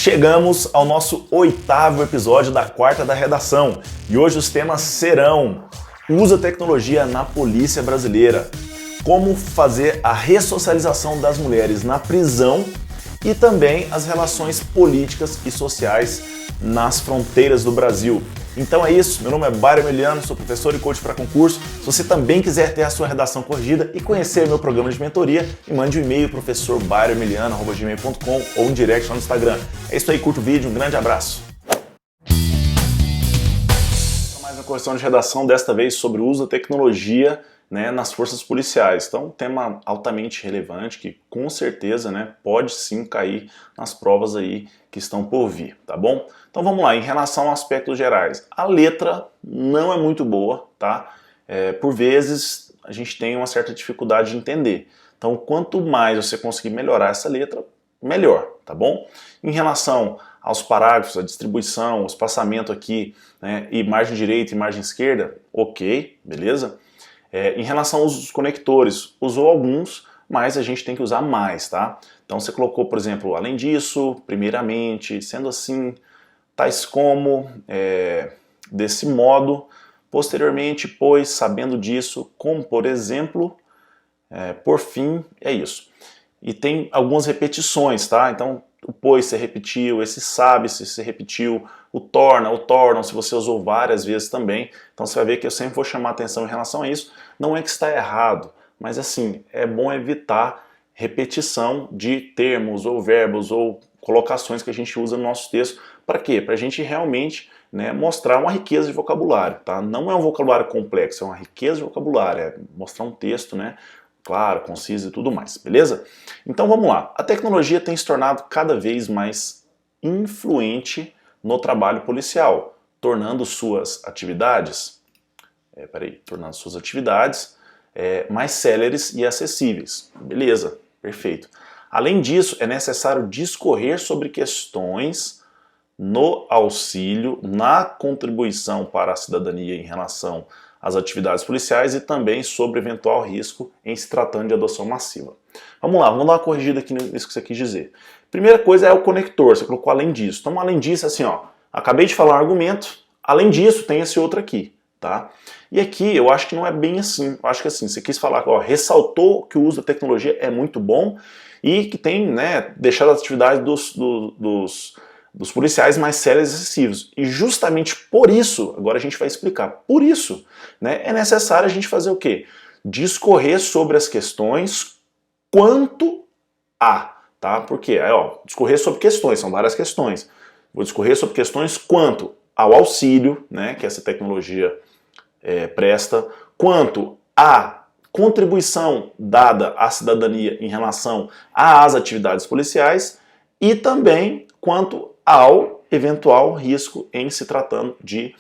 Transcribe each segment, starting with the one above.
Chegamos ao nosso 8º episódio da quarta da redação e hoje os temas serão: uso da tecnologia na polícia brasileira, como fazer a ressocialização das mulheres na prisão e também as relações políticas e sociais nas fronteiras do Brasil. Então é isso, meu nome é Byron Emiliano, sou professor e coach para concurso. Se você também quiser ter a sua redação corrigida e conhecer meu programa de mentoria, me mande um e-mail professorbyronemiliano@gmail.com ou um direct lá no Instagram. É isso aí, curta o vídeo, um grande abraço. Mais uma correção de redação, desta vez sobre o uso da tecnologia nas forças policiais. Então, um tema altamente relevante que com certeza pode sim cair nas provas aí que estão por vir, tá bom? Então vamos lá, em relação a aspectos gerais. A letra não é muito boa, tá? Por vezes a gente tem uma certa dificuldade de entender. Então quanto mais você conseguir melhorar essa letra, melhor, tá bom? Em relação aos parágrafos, a distribuição, o espaçamento aqui, e margem direita e margem esquerda, ok, beleza? Em relação aos conectores, usou alguns, mas a gente tem que usar mais, tá? Então você colocou, por exemplo, além disso, primeiramente, sendo assim, tais como, desse modo, posteriormente, pois, sabendo disso, como, por exemplo, por fim, é isso. E tem algumas repetições, tá? Então, o pois você repetiu, esse sabe se você repetiu, o tornam, se você usou várias vezes também. Então você vai ver que eu sempre vou chamar atenção em relação a isso. Não é que está errado, mas assim, é bom evitar repetição de termos ou verbos ou colocações que a gente usa no nosso texto. Para quê? Para a gente realmente mostrar uma riqueza de vocabulário, tá? Não é um vocabulário complexo, é uma riqueza de vocabulário, é mostrar um texto, claro, conciso e tudo mais, beleza? Então vamos lá. A tecnologia tem se tornado cada vez mais influente no trabalho policial, tornando suas atividades, mais céleres e acessíveis. Beleza, perfeito. Além disso, é necessário discorrer sobre questões no auxílio, na contribuição para a cidadania em relação às atividades policiais e também sobre eventual risco em se tratando de adoção massiva. Vamos lá, vamos dar uma corrigida aqui nisso que você quis dizer. Primeira coisa é o conector, você colocou além disso. Então, além disso, assim, ó, acabei de falar um argumento, além disso tem esse outro aqui, tá? E aqui eu acho que não é bem assim, eu acho que assim, você quis falar, ó, ressaltou que o uso da tecnologia é muito bom e que tem, deixado as atividades dos policiais mais sérios e acessíveis. E justamente por isso, agora a gente vai explicar, por isso, é necessário a gente fazer o quê? Discorrer sobre as questões quanto a, tá? Porque, discorrer sobre questões, são várias questões. Vou discorrer sobre questões quanto ao auxílio, que essa tecnologia presta, quanto à contribuição dada à cidadania em relação às atividades policiais e também quanto ao eventual risco em se tratando de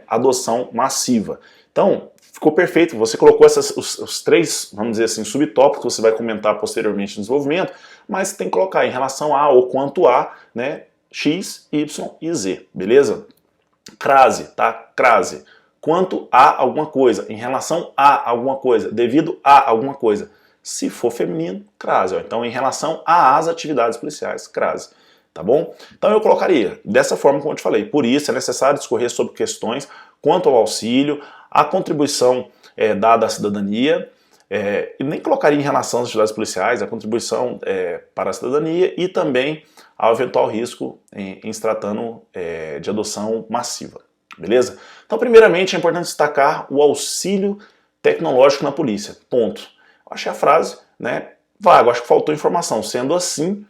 adoção massiva. Então, ficou perfeito, você colocou os três, vamos dizer assim, subtópicos que você vai comentar posteriormente no desenvolvimento, mas você tem que colocar em relação a ou quanto a, X, Y e Z, beleza? Crase, tá? Crase. Quanto a alguma coisa, em relação a alguma coisa, devido a alguma coisa. Se for feminino, crase. Então, em relação às atividades policiais, crase. Tá bom? Então eu colocaria dessa forma como eu te falei. Por isso é necessário discorrer sobre questões quanto ao auxílio, a contribuição dada à cidadania, e nem colocaria em relação às atividades policiais, a contribuição para a cidadania e também ao eventual risco em se tratando de adoção massiva. Beleza? Então, primeiramente, é importante destacar o auxílio tecnológico na polícia. Ponto. Eu achei a frase, vaga, acho que faltou informação. Sendo assim,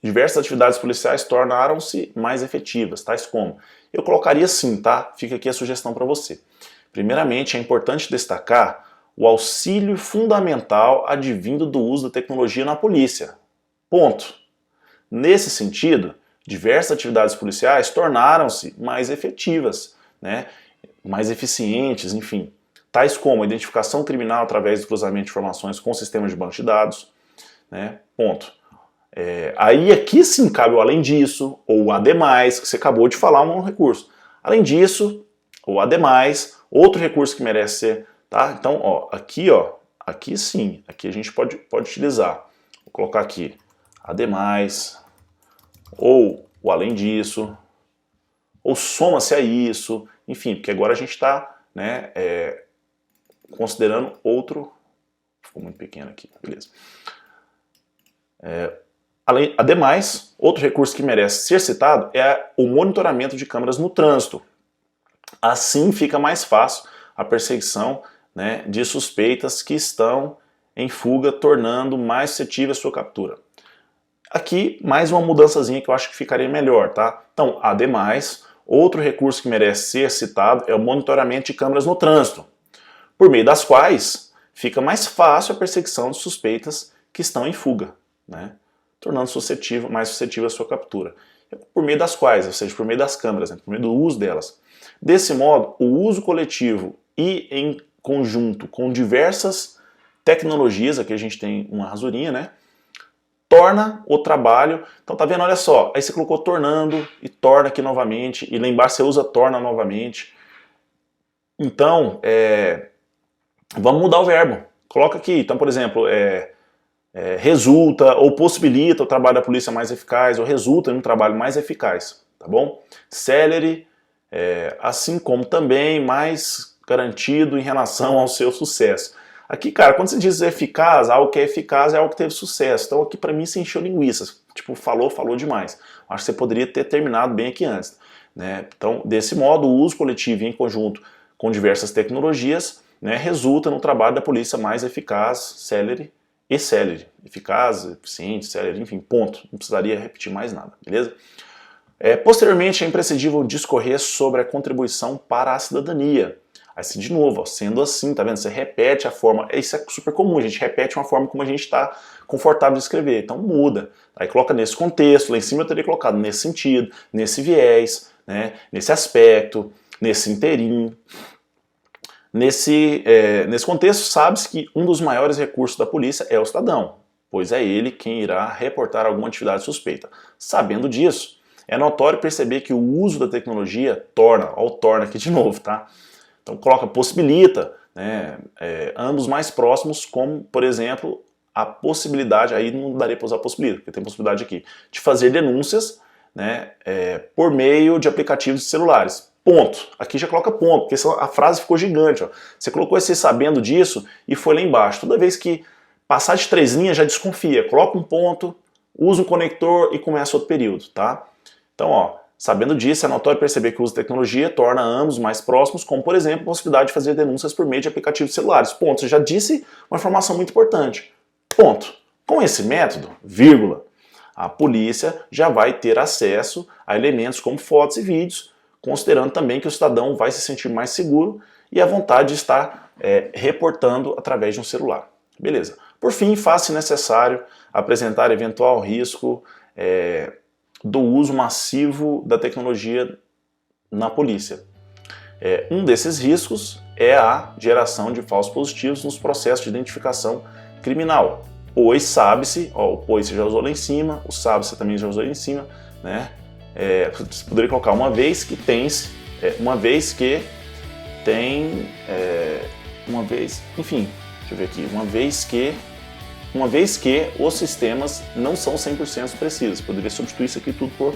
diversas atividades policiais tornaram-se mais efetivas, tais como. Eu colocaria sim, tá? Fica aqui a sugestão para você. Primeiramente, é importante destacar o auxílio fundamental advindo do uso da tecnologia na polícia. Ponto. Nesse sentido, diversas atividades policiais tornaram-se mais efetivas, mais eficientes, enfim, tais como a identificação criminal através do cruzamento de informações com sistemas de banco de dados, ponto. Aí aqui sim cabe o além disso, ou o ademais, que você acabou de falar um recurso. Além disso, ou ademais, outro recurso que merece ser, tá? Então, aqui sim, aqui a gente pode utilizar. Vou colocar aqui, ademais, ou o além disso, ou soma-se a isso, enfim, porque agora a gente está, né, considerando outro... Ficou muito pequeno aqui, beleza. Ademais, outro recurso que merece ser citado é o monitoramento de câmeras no trânsito. Assim fica mais fácil a perseguição, né, de suspeitas que estão em fuga, tornando mais suscetível a sua captura. Aqui, mais uma mudançazinha que eu acho que ficaria melhor, tá? Então, ademais, outro recurso que merece ser citado é o monitoramento de câmeras no trânsito, por meio das quais fica mais fácil a perseguição de suspeitas que estão em fuga, né? Tornando mais suscetível a sua captura. Por meio das quais, ou seja, por meio das câmeras, né? Por meio do uso delas. Desse modo, o uso coletivo e em conjunto com diversas tecnologias, aqui a gente tem uma rasurinha, né? Torna o trabalho... Então tá vendo, olha só, aí você colocou tornando e torna aqui novamente, e lá embaixo você usa torna novamente. Então, vamos mudar o verbo. Coloca aqui, então por exemplo, resulta ou possibilita o trabalho da polícia mais eficaz, ou resulta em um trabalho mais eficaz, tá bom? Celere, assim como também mais garantido em relação ao seu sucesso. Aqui, cara, quando você diz eficaz, algo que é eficaz é algo que teve sucesso. Então aqui pra mim você encheu linguiça. Tipo, falou demais. Acho que você poderia ter terminado bem aqui antes, né? Então, desse modo, o uso coletivo em conjunto com diversas tecnologias, né, resulta no trabalho da polícia mais eficaz, célere e célere. Eficaz, eficiente, célere, enfim, ponto. Não precisaria repetir mais nada, beleza? Posteriormente, é imprescindível discorrer sobre a contribuição para a cidadania. Aí, de novo, ó, sendo assim, tá vendo? Você repete a forma, isso é super comum, a gente repete uma forma como a gente está confortável de escrever, então muda. Aí coloca nesse contexto, lá em cima eu teria colocado nesse sentido, nesse viés, né, nesse aspecto, nesse inteirinho. Nesse contexto, sabe-se que um dos maiores recursos da polícia é o cidadão, pois é ele quem irá reportar alguma atividade suspeita. Sabendo disso, é notório perceber que o uso da tecnologia torna, ó, o torna aqui de novo, tá? Então coloca possibilita, né, ambos mais próximos, como, por exemplo, a possibilidade, aí não daria para usar possibilita, porque tem possibilidade aqui, de fazer denúncias, né, por meio de aplicativos de celulares. Ponto. Aqui já coloca ponto, porque a frase ficou gigante. Ó. Você colocou esse sabendo disso e foi lá embaixo. Toda vez que passar de 3 linhas já desconfia. Coloca um ponto, usa um conector e começa outro período, tá? Então, ó, sabendo disso, é notório perceber que o uso de tecnologia torna ambos mais próximos, como, por exemplo, a possibilidade de fazer denúncias por meio de aplicativos celulares. Ponto. Você já disse uma informação muito importante. Ponto. Com esse método, vírgula, a polícia já vai ter acesso a elementos como fotos e vídeos, considerando também que o cidadão vai se sentir mais seguro e à vontade de estar reportando através de um celular. Beleza. Por fim, faz-se necessário apresentar eventual risco do uso massivo da tecnologia na polícia. Um desses riscos é a geração de falsos positivos nos processos de identificação criminal. Pois sabe-se, o pois você já usou lá em cima, o sabe-se também já usou lá em cima, né? Você poderia colocar uma vez que enfim, deixa eu ver aqui, uma vez que os sistemas não são 100% precisos. Poderia substituir isso aqui tudo por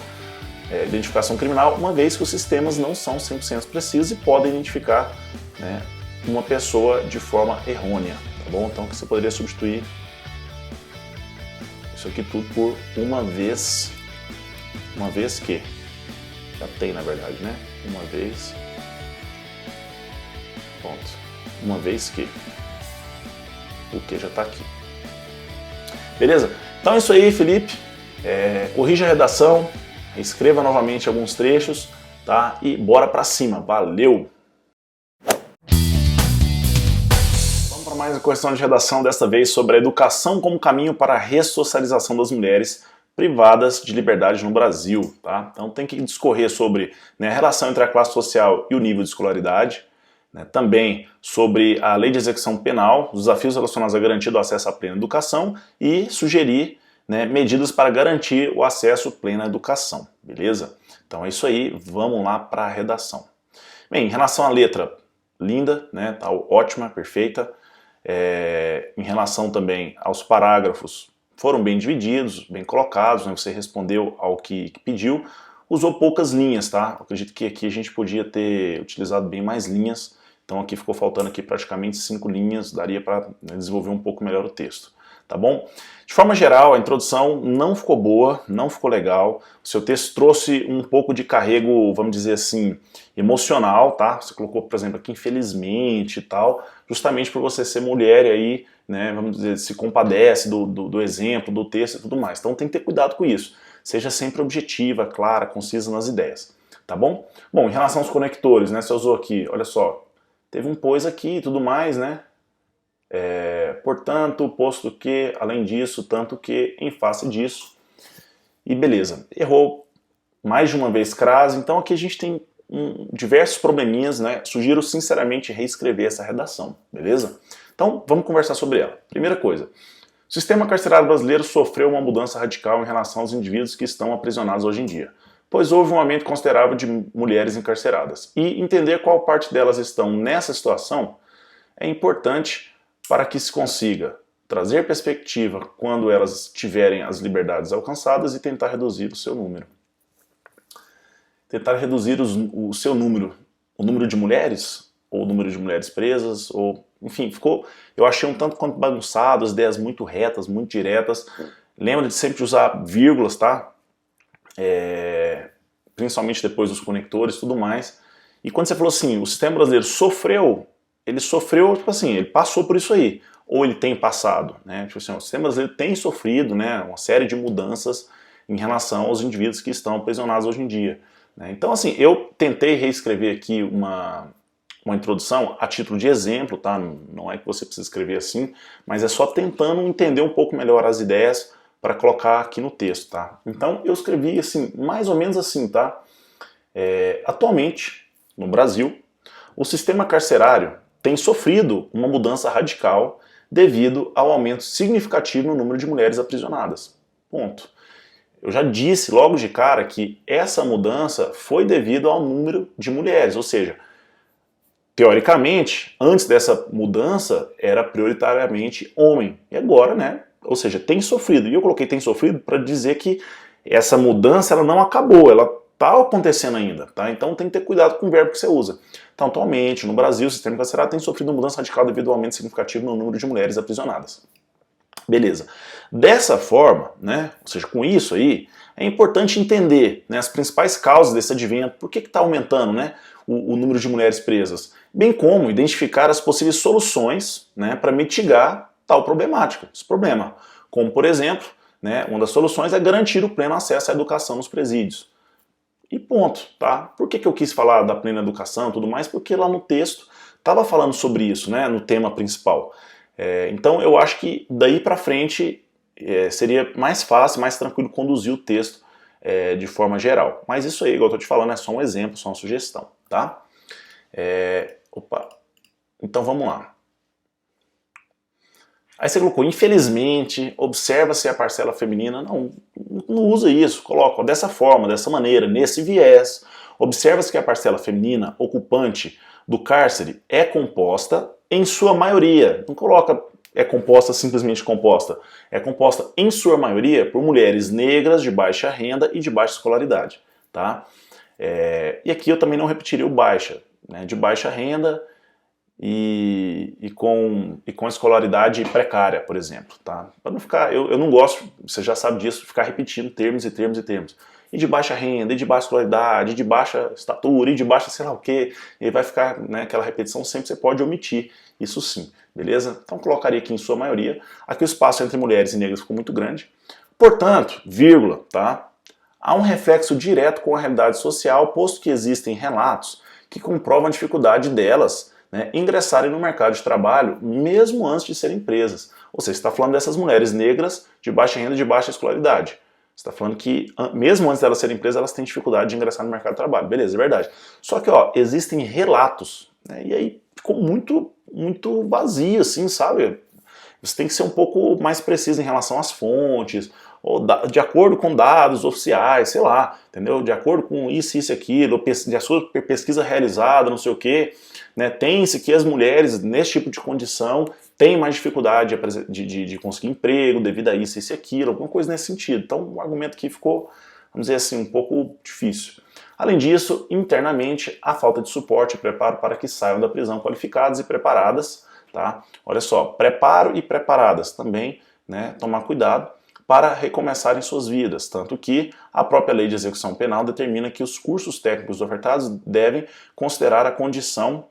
identificação criminal, uma vez que os sistemas não são 100% precisos e podem identificar, né, uma pessoa de forma errônea, tá bom? Então você poderia substituir isso aqui tudo por uma vez que, já tem na verdade, né? Uma vez, ponto. Uma vez que, o que já está aqui. Beleza? Então é isso aí, Felipe. Corrija a redação, escreva novamente alguns trechos, tá? E bora pra cima. Valeu! Vamos para mais uma questão de redação, desta vez sobre a educação como caminho para a ressocialização das mulheres privadas de liberdade no Brasil, tá? Então tem que discorrer sobre, né, a relação entre a classe social e o nível de escolaridade, né, também sobre a lei de execução penal, os desafios relacionados à garantia do acesso à plena educação e sugerir, né, medidas para garantir o acesso pleno à educação, beleza? Então é isso aí, vamos lá para a redação. Bem, em relação à letra, linda, né, tá ótima, perfeita. Em relação também aos parágrafos, foram bem divididos, bem colocados, né? Você respondeu ao que pediu, usou poucas linhas, tá? Acredito que aqui a gente podia ter utilizado bem mais linhas, então aqui ficou faltando aqui praticamente 5 linhas, daria para desenvolver um pouco melhor o texto, tá bom? De forma geral, a introdução não ficou boa, não ficou legal, o seu texto trouxe um pouco de carrego, vamos dizer assim, emocional, tá? Você colocou, por exemplo, aqui infelizmente e tal, justamente por você ser mulher e aí, né, vamos dizer, se compadece do exemplo, do texto e tudo mais. Então tem que ter cuidado com isso. Seja sempre objetiva, clara, concisa nas ideias, tá bom? Bom, em relação aos conectores, né, você usou aqui, olha só, teve um pois aqui e tudo mais, né? Portanto, posto que, além disso, tanto que, em face disso, e beleza. Errou mais de uma vez crase, então aqui a gente tem diversos probleminhas, né? Sugiro sinceramente reescrever essa redação, beleza? Então, vamos conversar sobre ela. Primeira coisa, o sistema carcerário brasileiro sofreu uma mudança radical em relação aos indivíduos que estão aprisionados hoje em dia, pois houve um aumento considerável de mulheres encarceradas. E entender qual parte delas estão nessa situação é importante para que se consiga trazer perspectiva quando elas tiverem as liberdades alcançadas e tentar reduzir o seu número. Tentar reduzir o seu número, o número de mulheres, ou o número de mulheres presas, ou enfim, ficou, eu achei um tanto quanto bagunçado, as ideias muito retas, muito diretas. Lembra de sempre usar vírgulas, tá? Principalmente depois dos conectores e tudo mais. E quando você falou assim, o sistema brasileiro sofreu, ele sofreu, tipo assim, ele passou por isso aí, ou ele tem passado, né? Tipo assim, o sistema brasileiro tem sofrido, né, uma série de mudanças em relação aos indivíduos que estão aprisionados hoje em dia, né? Então, assim, eu tentei reescrever aqui uma introdução a título de exemplo, tá? Não é que você precisa escrever assim, mas é só tentando entender um pouco melhor as ideias para colocar aqui no texto, tá? Então, eu escrevi assim, mais ou menos assim, tá? Atualmente, no Brasil, o sistema carcerário tem sofrido uma mudança radical devido ao aumento significativo no número de mulheres aprisionadas. Ponto. Eu já disse logo de cara que essa mudança foi devido ao número de mulheres, ou seja, teoricamente, antes dessa mudança era prioritariamente homem, e agora, né, ou seja, tem sofrido. E eu coloquei tem sofrido para dizer que essa mudança ela não acabou, ela está acontecendo ainda, tá? Então tem que ter cuidado com o verbo que você usa. Então, atualmente, no Brasil, o sistema carcerário tem sofrido uma mudança radical devido ao aumento significativo no número de mulheres aprisionadas. Beleza. Dessa forma, né, ou seja, com isso aí, é importante entender, né, as principais causas desse advento, por que está aumentando, né, o número de mulheres presas, bem como identificar as possíveis soluções, né, para mitigar tal problemática, esse problema. Como, por exemplo, né, uma das soluções é garantir o pleno acesso à educação nos presídios. E ponto, tá? Por que eu quis falar da plena educação e tudo mais? Porque lá no texto estava falando sobre isso, né, no tema principal. Então eu acho que daí para frente seria mais fácil, mais tranquilo conduzir o texto de forma geral. Mas isso aí, igual eu tô te falando, é só um exemplo, só uma sugestão, tá? Então vamos lá. Aí você colocou, infelizmente, observa-se a parcela feminina. Não usa isso, coloca dessa forma, dessa maneira, nesse viés. Observa-se que a parcela feminina ocupante do cárcere é composta, em sua maioria, não coloca é composta simplesmente composta, é composta em sua maioria por mulheres negras de baixa renda e de baixa escolaridade, tá? E aqui eu também não repetiria o baixa, né, de baixa renda e com escolaridade precária, por exemplo, tá? Para não ficar, eu não gosto, você já sabe disso, ficar repetindo termos e termos e termos. E de baixa renda, e de baixa escolaridade, e de baixa estatura, e de baixa sei lá o quê, e vai ficar, né, aquela repetição, sempre você pode omitir, isso sim, beleza? Então colocaria aqui em sua maioria, aqui o espaço entre mulheres e negras ficou muito grande, portanto, vírgula, tá? Há um reflexo direto com a realidade social, posto que existem relatos que comprovam a dificuldade delas, né, ingressarem no mercado de trabalho mesmo antes de serem presas. Ou seja, você está falando dessas mulheres negras de baixa renda e de baixa escolaridade. Você está falando que mesmo antes delas serem presas, elas têm dificuldade de ingressar no mercado de trabalho. Beleza, é verdade. Só que ó, existem relatos, né, e aí ficou muito vazio, assim, sabe? Você tem que ser um pouco mais preciso em relação às fontes, ou de acordo com dados oficiais, sei lá, entendeu? De acordo com isso e aquilo, de a sua pesquisa realizada, não sei o quê, né? Tem-se que as mulheres, nesse tipo de condição, tem mais dificuldade de conseguir emprego devido a isso e aquilo, alguma coisa nesse sentido. Então, o argumento aqui ficou, vamos dizer assim, um pouco difícil. Além disso, internamente, a falta de suporte e preparo para que saiam da prisão qualificadas e preparadas, tá? Olha só, preparo e preparadas também, né? Tomar cuidado para recomeçarem suas vidas, tanto que a própria Lei de Execução Penal determina que os cursos técnicos ofertados devem considerar a condição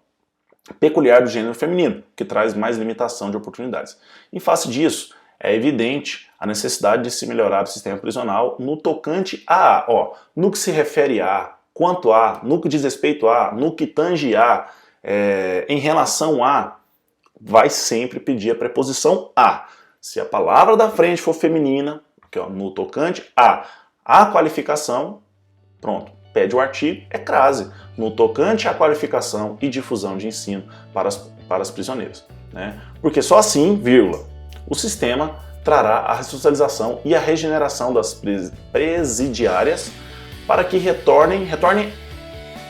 peculiar do gênero feminino, que traz mais limitação de oportunidades. Em face disso, é evidente a necessidade de se melhorar o sistema prisional no tocante a, no que se refere a, quanto a, no que diz respeito a, no que tange a, em relação a, vai sempre pedir a preposição a. Se a palavra da frente for feminina, que, no tocante a qualificação, pronto, pede o artigo, é crase, no tocante à qualificação e difusão de ensino para as prisioneiras. Né? Porque só assim, vírgula, o sistema trará a ressocialização e a regeneração das presidiárias para que retornem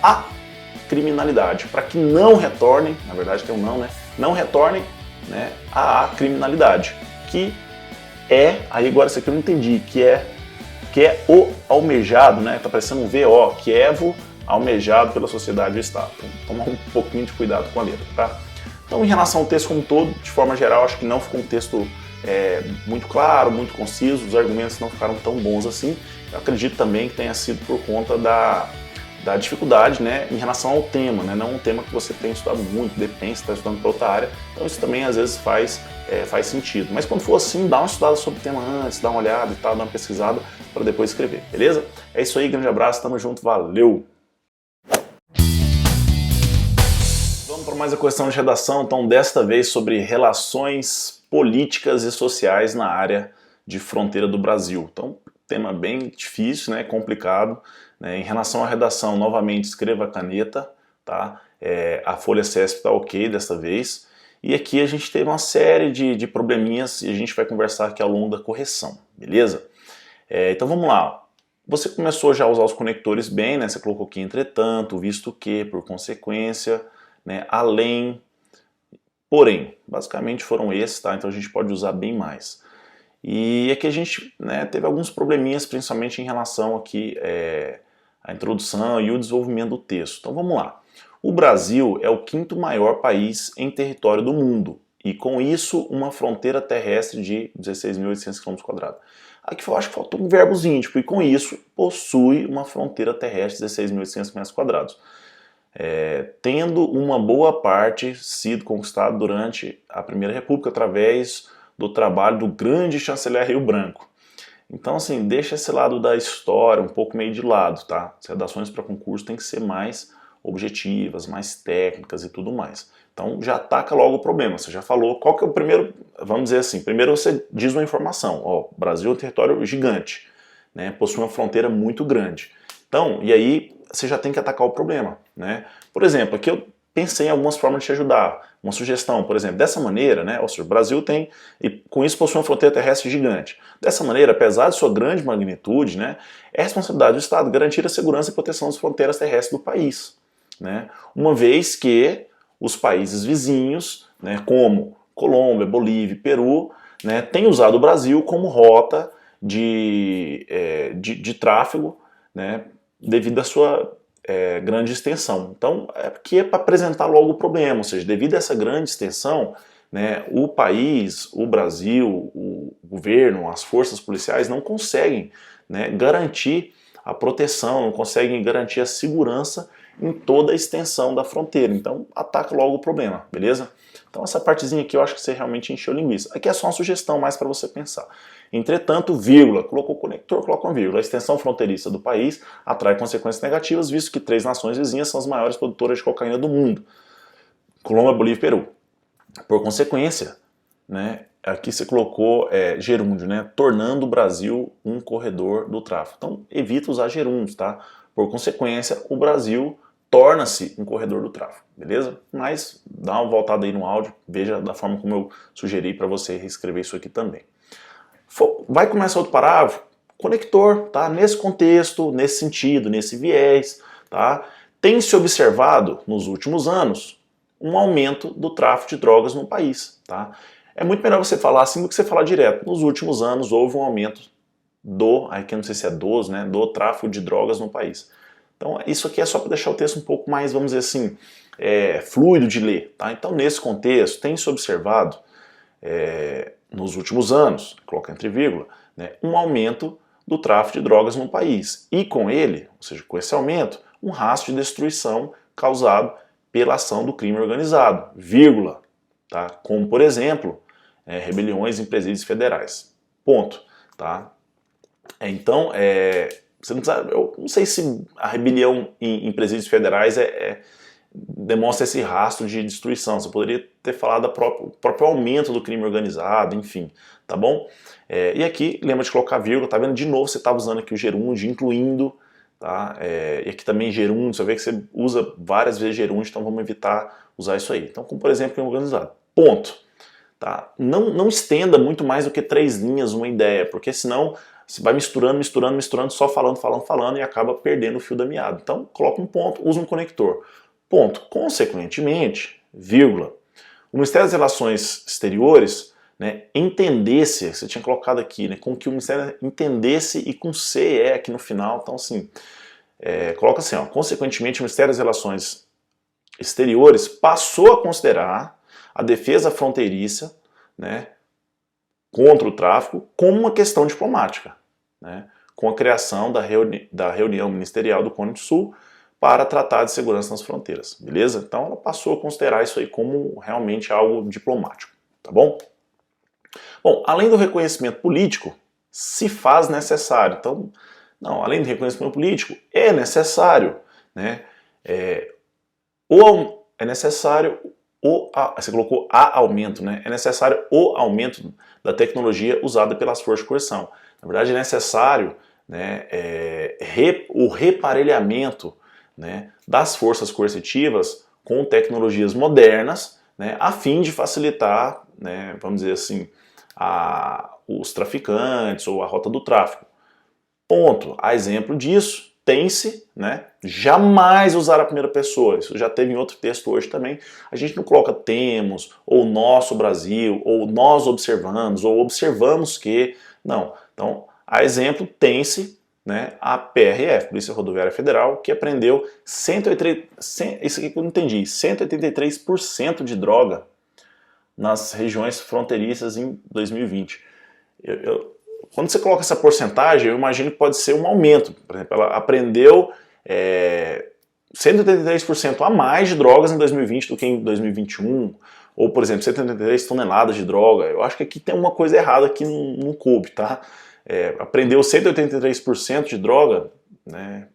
à criminalidade, para que não retornem, na verdade tem um não, né? Não retornem, né, à criminalidade, que é, aí agora isso aqui eu não entendi, que é o almejado, né? Tá parecendo um VO, que é almejado pela sociedade e o Estado. Então, tomar um pouquinho de cuidado com a letra, tá? Então, em relação ao texto como um todo, de forma geral, acho que não ficou um texto muito claro, muito conciso, os argumentos não ficaram tão bons assim. Eu acredito também que tenha sido por conta da dificuldade, né, em relação ao tema, né, não um tema que você tem estudado muito, depende se está estudando para outra área, então isso também às vezes faz sentido. Mas quando for assim, dá uma estudada sobre o tema antes, dá uma olhada e tal, dá uma pesquisada para depois escrever, beleza? É isso aí, grande abraço, tamo junto, valeu! Vamos para mais uma questão de redação, então desta vez sobre relações políticas e sociais na área de fronteira do Brasil. Então, tema bem difícil, né, complicado. Né? Em relação à redação, novamente, escreva a caneta, tá? A folha CESP está ok desta vez. E aqui a gente teve uma série de probleminhas e a gente vai conversar aqui ao longo da correção, beleza? Então vamos lá. Você começou já a usar os conectores bem, né? Você colocou aqui entretanto, visto que, por consequência, né? Além, porém, basicamente foram esses, tá? Então a gente pode usar bem mais. E aqui a gente, né, teve alguns probleminhas, principalmente em relação aqui à introdução e o desenvolvimento do texto. Então vamos lá. O Brasil é o quinto maior país em território do mundo e com isso uma fronteira terrestre de 16.800 km². Aqui eu acho que faltou um verbozinho, tipo, e com isso possui uma fronteira terrestre de 16.800 km². Tendo uma boa parte sido conquistada durante a Primeira República através do trabalho do grande chanceler Rio Branco. Então, assim, deixa esse lado da história um pouco meio de lado, tá? As redações para concurso tem que ser mais objetivas, mais técnicas e tudo mais. Então, já ataca logo o problema. Você já falou, qual que é o primeiro, vamos dizer assim, primeiro você diz uma informação, ó, o Brasil é um território gigante, né? Possui uma fronteira muito grande. Então, e aí você já tem que atacar o problema, né? Por exemplo, aqui eu pensei em algumas formas de te ajudar. Uma sugestão, por exemplo, dessa maneira, né, ou seja, o Brasil tem, e com isso possui uma fronteira terrestre gigante. Dessa maneira, apesar de sua grande magnitude, né, é responsabilidade do Estado garantir a segurança e proteção das fronteiras terrestres do país. Né, uma vez que os países vizinhos, né, como Colômbia, Bolívia e Peru, né, têm usado o Brasil como rota de tráfego, né, devido à sua grande extensão. Então, aqui é para apresentar logo o problema, ou seja, devido a essa grande extensão, né, o país, o Brasil, o governo, as forças policiais não conseguem, né, garantir a proteção, não conseguem garantir a segurança em toda a extensão da fronteira. Então, ataca logo o problema, beleza? Então, essa partezinha aqui eu acho que você realmente encheu linguiça. Aqui é só uma sugestão mais para você pensar. Entretanto, vírgula, colocou o conector, coloca uma vírgula. A extensão fronteiriça do país atrai consequências negativas, visto que 3 nações vizinhas são as maiores produtoras de cocaína do mundo. Colômbia, Bolívia e Peru. Por consequência, né, aqui você colocou gerúndio, né, tornando o Brasil um corredor do tráfico. Então, evita usar gerúndios, tá? Por consequência, o Brasil torna-se um corredor do tráfico, beleza? Mas dá uma voltada aí no áudio, veja da forma como eu sugeri para você reescrever isso aqui também. Vai começar outro parágrafo, conector, tá? Nesse contexto, nesse sentido, nesse viés, tá? Tem se observado nos últimos anos um aumento do tráfico de drogas no país, tá? É muito melhor você falar assim do que você falar direto. Nos últimos anos houve um aumento aqui eu não sei se é né, do tráfico de drogas no país. Então isso aqui é só para deixar o texto um pouco mais, vamos dizer assim, fluido de ler, tá? Então nesse contexto tem-se observado nos últimos anos, coloca entre vírgula, né, um aumento do tráfico de drogas no país. E com ele, ou seja, com esse aumento, um rastro de destruição causado pela ação do crime organizado, vírgula, tá? Como, por exemplo, rebeliões em presídios federais. Ponto. Tá? Então, você não precisa, eu não sei se a rebelião em presídios federais demonstra esse rastro de destruição. Você poderia ter falado do próprio aumento do crime organizado, enfim, tá bom? E aqui, lembra de colocar vírgula, tá vendo? De novo, você estava usando aqui o gerúndio, incluindo, tá? E aqui também gerúndio, você vê que você usa várias vezes gerúndio, então vamos evitar usar isso aí. Então, como por exemplo, crime organizado. Ponto. Tá? Não estenda muito mais do que 3 linhas uma ideia, porque senão você vai misturando, só falando e acaba perdendo o fio da meada. Então, coloca um ponto, usa um conector. Ponto. Consequentemente, vírgula, o Ministério das Relações Exteriores, né, entendesse, você tinha colocado aqui, né, com que o Ministério entendesse e com CE aqui no final, então assim, coloca assim, ó, consequentemente o Ministério das Relações Exteriores passou a considerar a defesa fronteiriça, né, contra o tráfico como uma questão diplomática, né, com a criação da reunião ministerial do Cone Sul para tratar de segurança nas fronteiras, beleza? Então ela passou a considerar isso aí como realmente algo diplomático, tá bom? Bom, além do reconhecimento político, se faz necessário. Então, não, além do reconhecimento político, é necessário, né? É necessário você colocou aumento, né? É necessário o aumento da tecnologia usada pelas forças de coerção. Na verdade, é necessário, né, o reparelhamento, né, das forças coercitivas com tecnologias modernas, né, a fim de facilitar, né, vamos dizer assim, os traficantes ou a rota do tráfico. Ponto. A exemplo disso, tem-se, né, jamais usar a primeira pessoa. Isso já teve em outro texto hoje também. A gente não coloca temos, ou nosso Brasil, ou nós observamos, ou observamos que. Não. Então, a exemplo, tem-se, né, a PRF, Polícia Rodoviária Federal, que apreendeu 183% de droga nas regiões fronteiriças em 2020. Quando você coloca essa porcentagem, eu imagino que pode ser um aumento. Por exemplo, ela apreendeu 183% a mais de drogas em 2020 do que em 2021. Ou, por exemplo, 183 toneladas de droga. Eu acho que aqui tem uma coisa errada aqui no CUB, tá? Apreendeu 183% de droga, né?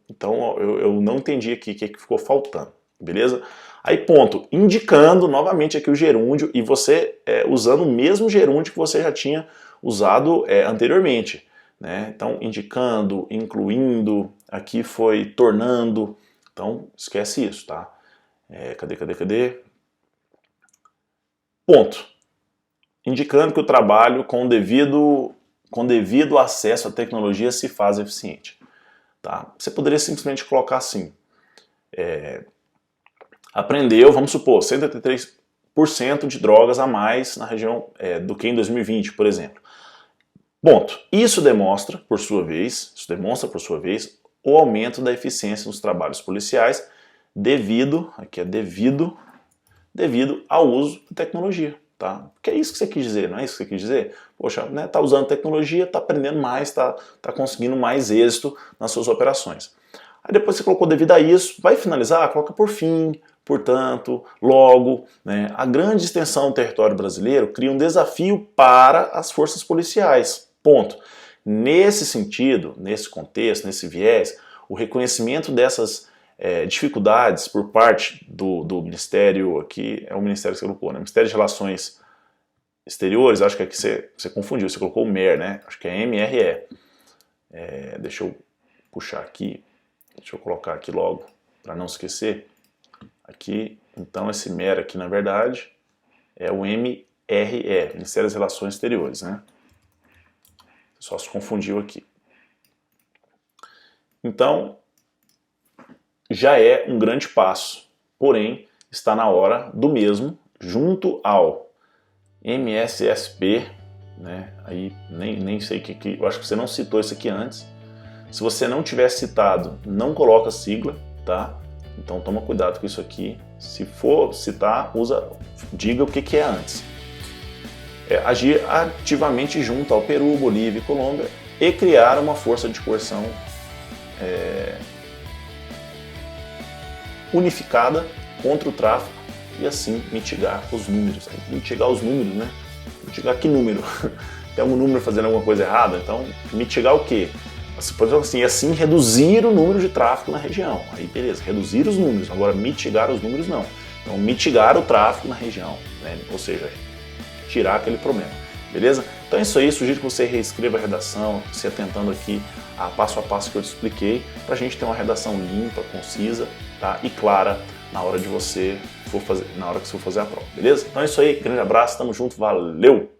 Então eu não entendi aqui o que ficou faltando, beleza? Aí ponto, indicando novamente aqui o gerúndio e você usando o mesmo gerúndio que você já tinha usado anteriormente, né? Então indicando, incluindo, aqui foi tornando, então esquece isso, tá? Cadê? Ponto. Indicando que o trabalho com devido acesso à tecnologia se faz eficiente. Tá? Você poderia simplesmente colocar assim, apreendeu, vamos supor, 183% de drogas a mais na região do que em 2020, por exemplo. Ponto. Isso demonstra, por sua vez, o aumento da eficiência nos trabalhos policiais devido ao uso da tecnologia. Tá? Porque é isso que você quis dizer, não é isso que você quis dizer? Poxa, né, tá usando tecnologia, tá aprendendo mais, tá conseguindo mais êxito nas suas operações. Aí depois você colocou devido a isso, vai finalizar, coloca por fim, portanto, logo, né? A grande extensão do território brasileiro cria um desafio para as forças policiais, ponto. Nesse sentido, nesse contexto, nesse viés, o reconhecimento dessas dificuldades por parte do Ministério, aqui é o Ministério que você colocou, né? Ministério de Relações Exteriores, acho que aqui você confundiu, você colocou o MER, né? Acho que é MRE. Deixa eu puxar aqui, deixa eu colocar aqui logo, para não esquecer. Aqui, então esse MER aqui, na verdade, é o MRE, Ministério das Relações Exteriores, né? Só se confundiu aqui. Então, já é um grande passo, porém, está na hora do mesmo, junto ao MSSP, né? Aí nem sei o que, eu acho que você não citou isso aqui antes. Se você não tiver citado, não coloca sigla, tá? Então toma cuidado com isso aqui. Se for citar, diga o que é antes. Agir ativamente junto ao Peru, Bolívia e Colômbia e criar uma força de coerção unificada contra o tráfico e assim mitigar os números. Mitigar os números, né? Mitigar que número? Tem algum número fazendo alguma coisa errada? Então, mitigar o quê? Por exemplo, assim reduzir o número de tráfico na região. Aí beleza, reduzir os números. Agora, mitigar os números não. Então, mitigar o tráfico na região, né? Ou seja, tirar aquele problema. Beleza? Então é isso aí, sugiro que você reescreva a redação, se atentando aqui a passo que eu te expliquei, para a gente ter uma redação limpa, concisa, tá? E clara na hora que você for fazer a prova, beleza? Então é isso aí, grande abraço, tamo junto, valeu!